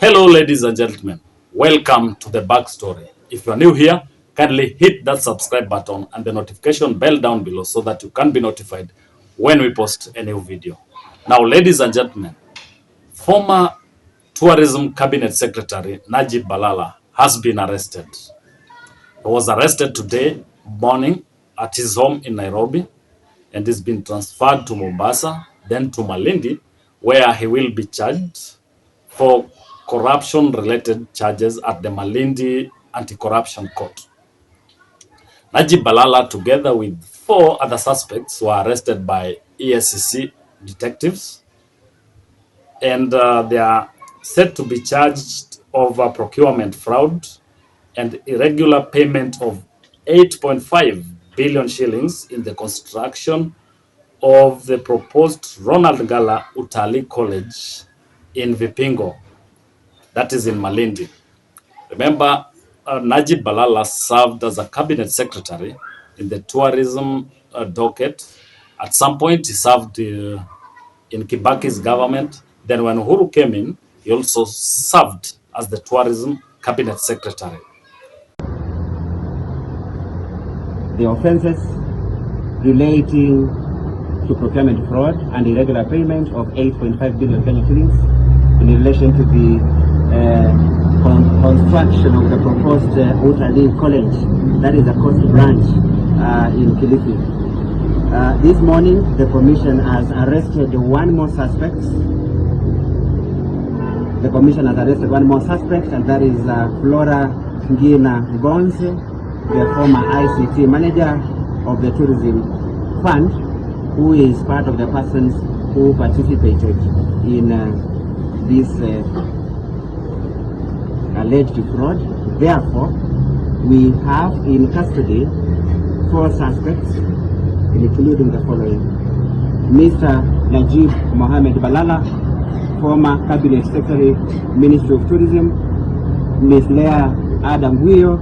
Hello, ladies and gentlemen. Welcome to the backstory. If you are new here, kindly hit that subscribe button and the notification bell down below so that you can be notified when we post a new video. Now, ladies and gentlemen, former Tourism Cabinet Secretary Najib BALALA has been arrested. He was arrested today morning at his home in Nairobi and has been transferred to Mombasa, then to Malindi, where he will be charged for corruption-related charges at the Malindi Anti-Corruption Court. Najib BALALA, together with 4 other suspects, were arrested by ESCC detectives, and they are said to be charged over procurement fraud and irregular payment of 8.5 billion shillings in the construction of the proposed Ronald Ngala Utalii College in Vipingo, that is in Malindi. Remember, Najib BALALA served as a cabinet secretary in the tourism docket. At some point, he served in Kibaki's government. Then when Uhuru came in, he also served as the tourism cabinet secretary. The offences relating to procurement fraud and irregular payment of 8.5 billion Kenyan shillings in relation to the construction of the proposed Utalii College, that is a coast branch in Kilifi. This morning, the commission has arrested one more suspect. The commission has arrested one more suspect, and that is Flora Ngina Gonse, the former ICT manager of the tourism fund, who is part of the persons who participated in this alleged fraud. Therefore, we have in custody 4 suspects, including the following: Mr. Najib Mohammed BALALA, former Cabinet Secretary, Ministry of Tourism; Ms. Leah Adam Guyo,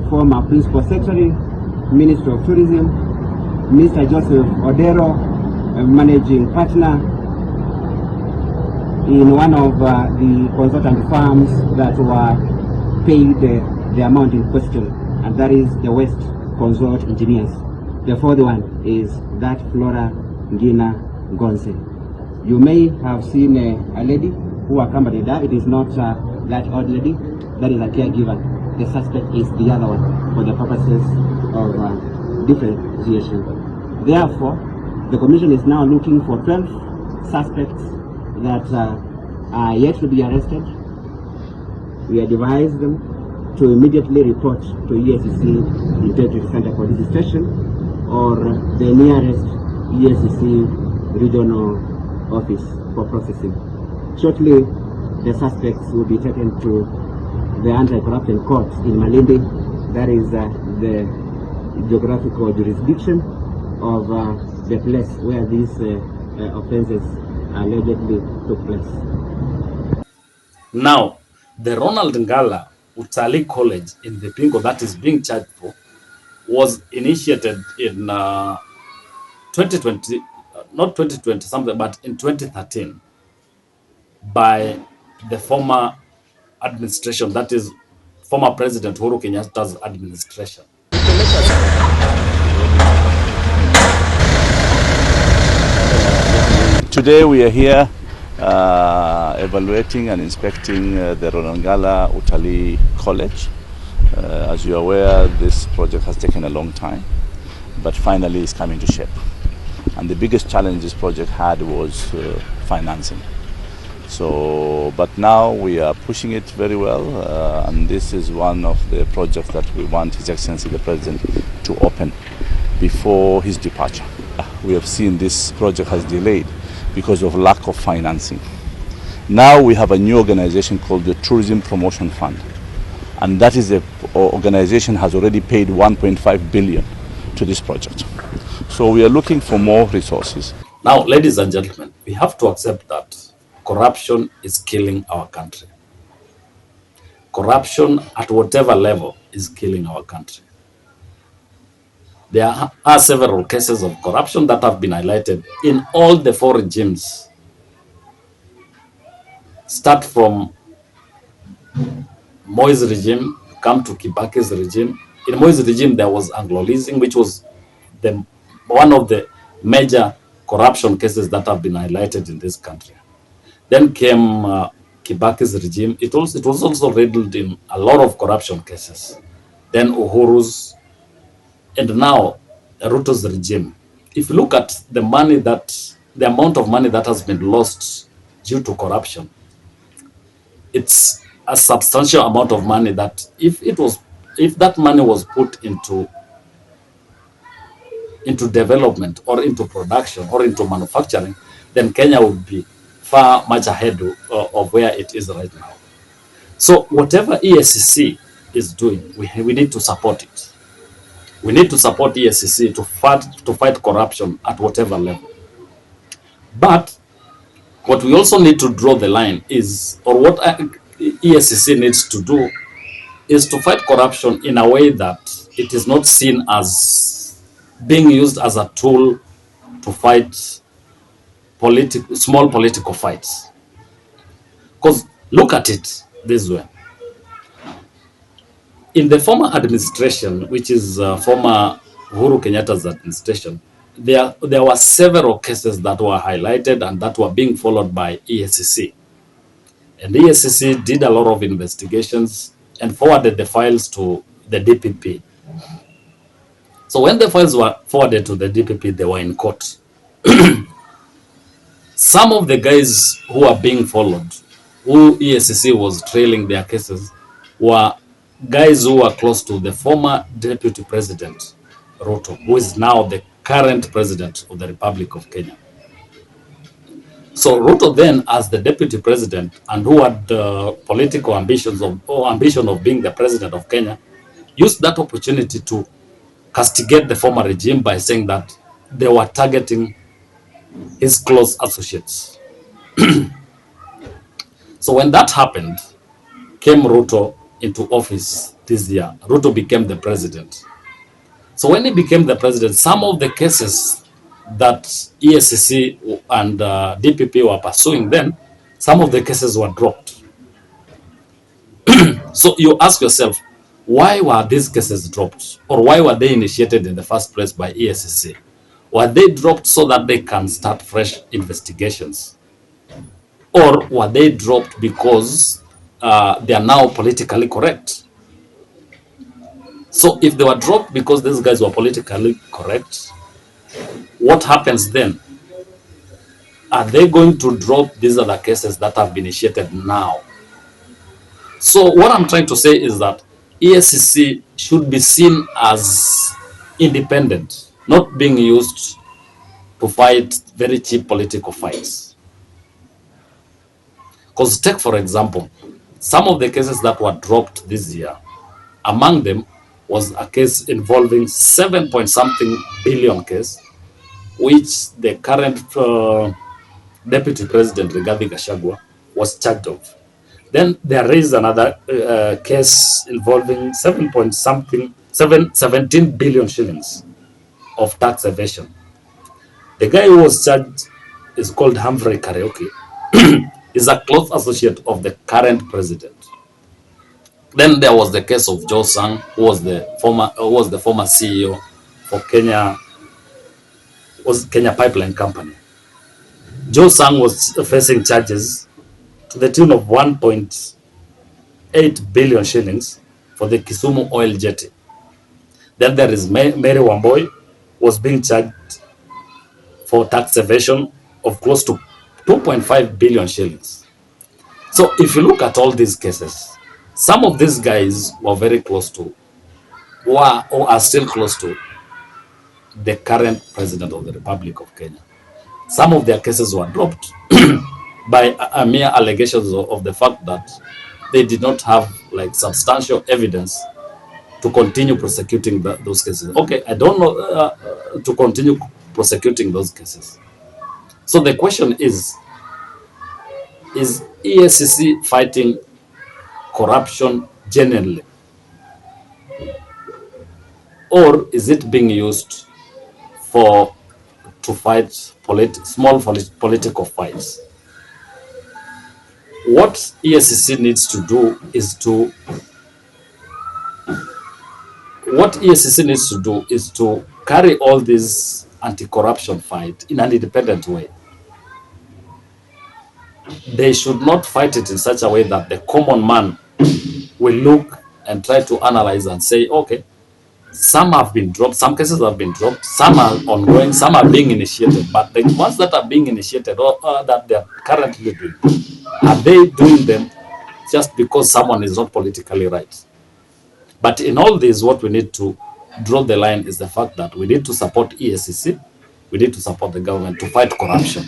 former Principal Secretary, Ministry of Tourism; Mr. Joseph Odero, Managing Partner in one of the consultant firms that were paid the amount in question, and that is the West Consult Engineers. The 4th one is that Flora Ngina Gonse. You may have seen a lady who accompanied her. It is not that old lady, that is a caregiver. The suspect is the other one for the purposes of differentiation. Therefore, the commission is now looking for 12 suspects that are yet to be arrested. We advise them to immediately report to ESCC Integrity Center Police Station or the nearest ESCC regional office for processing. Shortly, the suspects will be taken to the Anti-Corruption Court in Malindi. That is the geographical jurisdiction of the place where these offences allegedly took place. Now, the Ronald Ngala Utalii College in Vipingo that is being charged for was initiated in 2020, not 2020 something, but in 2013 by the former administration, that is former President Uhuru Kenyatta's administration. Today we are here evaluating and inspecting the Ronald Ngala Utalii College. As you are aware, this project has taken a long time, but finally it's coming to shape. And the biggest challenge this project had was financing. But now we are pushing it very well, and this is one of the projects that we want His Excellency the President to open before his departure. We have seen this project has delayed because of lack of financing. Now we have a new organization called the Tourism Promotion Fund, and that is the organization has already paid 1.5 billion to this project. So we are looking for more resources. Now, ladies and gentlemen, we have to accept that corruption is killing our country. corruption at whatever level is killing our country. There are several cases of corruption that have been highlighted in all the four regimes. Start from Moi's regime, come to Kibaki's regime. In Moi's regime, there was Anglo-leasing, which was one of the major corruption cases that have been highlighted in this country. Then came Kibaki's regime. It was also riddled in a lot of corruption cases. Then Uhuru's, and now Ruto's regime. If you look at the amount of money that has been lost due to corruption, it's a substantial amount of money that if that money was put into development or into production or into manufacturing, then Kenya would be far much ahead of where it is right now. So whatever EACC is doing, we need to support it. We need to support EACC to fight corruption at whatever level. But what we also need to draw the line is, or what EACC needs to do, is to fight corruption in a way that it is not seen as being used as a tool to fight small political fights. Because look at it this way. In the former administration, which is former Uhuru Kenyatta's administration, there were several cases that were highlighted and that were being followed by EACC. And the EACC did a lot of investigations and forwarded the files to the DPP. So when the files were forwarded to the DPP, they were in court. Some of the guys who are being followed, who EACC was trailing their cases, were guys who were close to the former Deputy President, Ruto, who is now the current President of the Republic of Kenya. So Ruto then, as the Deputy President and who had political ambition of being the President of Kenya, used that opportunity to castigate the former regime by saying that they were targeting his close associates. So when that happened, came Ruto into office this year. Ruto became the president. So when he became the president, some of the cases that EACC and DPP were pursuing then, some of the cases were dropped. So you ask yourself, why were these cases dropped? Or why were they initiated in the first place by EACC? Were they dropped so that they can start fresh investigations? Or were they dropped because they are now politically correct? So if they were dropped because these guys were politically correct, what happens then? Are they going to drop these other cases that have been initiated now? So what I'm trying to say is that EACC should be seen as independent, not being used to fight very cheap political fights. Because take, for example, some of the cases that were dropped this year, among them was a case involving 7-point-something billion case, which the current Deputy President Rigathi Gachagua was charged of. Then there is another case involving 17 billion shillings of tax evasion. The guy who was charged is called Humphrey Karaoke. Is a close associate of the current president. Then there was the case of Joe Sang, who was the former CEO for Kenya Pipeline Company. Joe Sang was facing charges to the tune of 1.8 billion shillings for the Kisumu oil jetty. Then there is Mary Wamboi, was being charged for tax evasion of close to 2.5 billion shillings. So if you look at all these cases, some of these guys were very close to, or are still close to, the current president of the Republic of Kenya. Some of their cases were dropped by a mere allegations of the fact that they did not have like substantial evidence to continue prosecuting those cases. Okay, I don't know to continue prosecuting those cases. So the question is EACC fighting corruption genuinely? Or is it being used to fight small political fights? What EACC needs to do is to carry all this anti-corruption fight in an independent way. They should not fight it in such a way that the common man will look and try to analyze and say, okay, some have been dropped, some cases have been dropped, some are ongoing, some are being initiated, but the ones that are being initiated or that they are currently doing, are they doing them just because someone is not politically right? But in all this, what we need to draw the line is the fact that we need to support EACC, we need to support the government to fight corruption,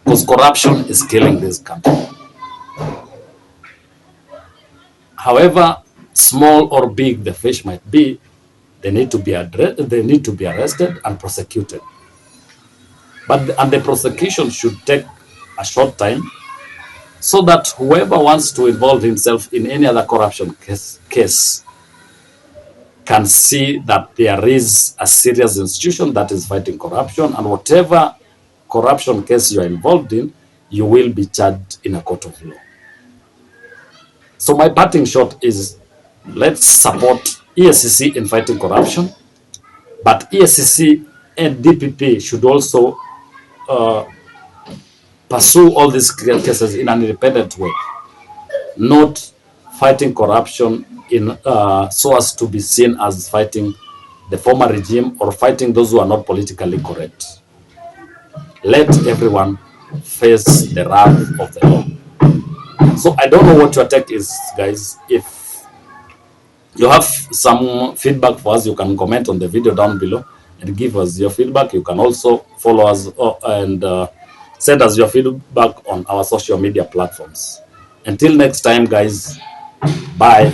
because corruption is killing this country. However small or big the fish might be, they need to be arrested and prosecuted. And the prosecution should take a short time, so that whoever wants to involve himself in any other corruption case can see that there is a serious institution that is fighting corruption, and whatever corruption case you are involved in, you will be charged in a court of law. So my parting shot is, let's support EACC in fighting corruption, but EACC and DPP should also pursue all these cases in an independent way, not fighting corruption in so as to be seen as fighting the former regime or fighting those who are not politically correct. Let everyone face the wrath of the law. So I don't know what your take is, guys. If you have some feedback for us, you can comment on the video down below and give us your feedback. You can also follow us and send us your feedback on our social media platforms. Until next time, guys, bye.